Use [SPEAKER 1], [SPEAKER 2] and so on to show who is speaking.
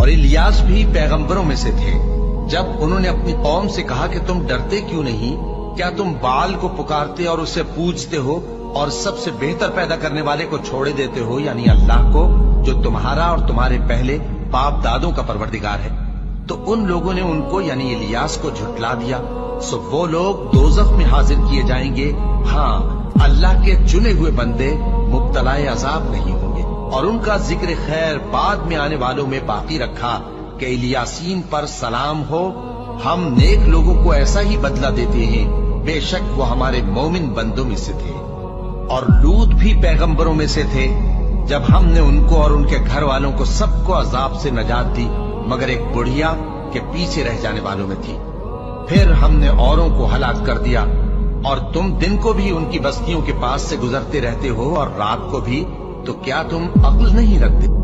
[SPEAKER 1] اور الیاس بھی پیغمبروں میں سے تھے۔ جب انہوں نے اپنی قوم سے کہا کہ تم ڈرتے کیوں نہیں؟ کیا تم بال کو پکارتے اور اسے پوجتے ہو اور سب سے بہتر پیدا کرنے والے کو چھوڑے دیتے ہو، یعنی اللہ کو، جو تمہارا اور تمہارے پہلے باپ دادوں کا پروردگار ہے؟ تو ان لوگوں نے ان کو یعنی الیاس کو جھٹلا دیا، سو وہ لوگ دوزخ میں حاضر کیے جائیں گے۔ ہاں، اللہ کے چنے ہوئے بندے مبتلا عذاب نہیں ہوں گے۔ اور ان کا ذکر خیر بعد میں آنے والوں میں باقی رکھا کہ الیاسین پر سلام ہو، ہم نیک لوگوں کو ایسا ہی بدلہ دیتے ہیں، بے شک وہ ہمارے مومن بندوں میں سے تھے۔ اور لوط بھی پیغمبروں میں سے تھے، جب ہم نے ان کو اور ان کے گھر والوں کو سب کو عذاب سے نجات دی مگر ایک بڑھیا کے پیچھے رہ جانے والوں میں تھی۔ پھر ہم نے اوروں کو ہلاک کر دیا، اور تم دن کو بھی ان کی بستیوں کے پاس سے گزرتے رہتے ہو اور رات کو بھی، تو کیا تم عقل نہیں رکھتے؟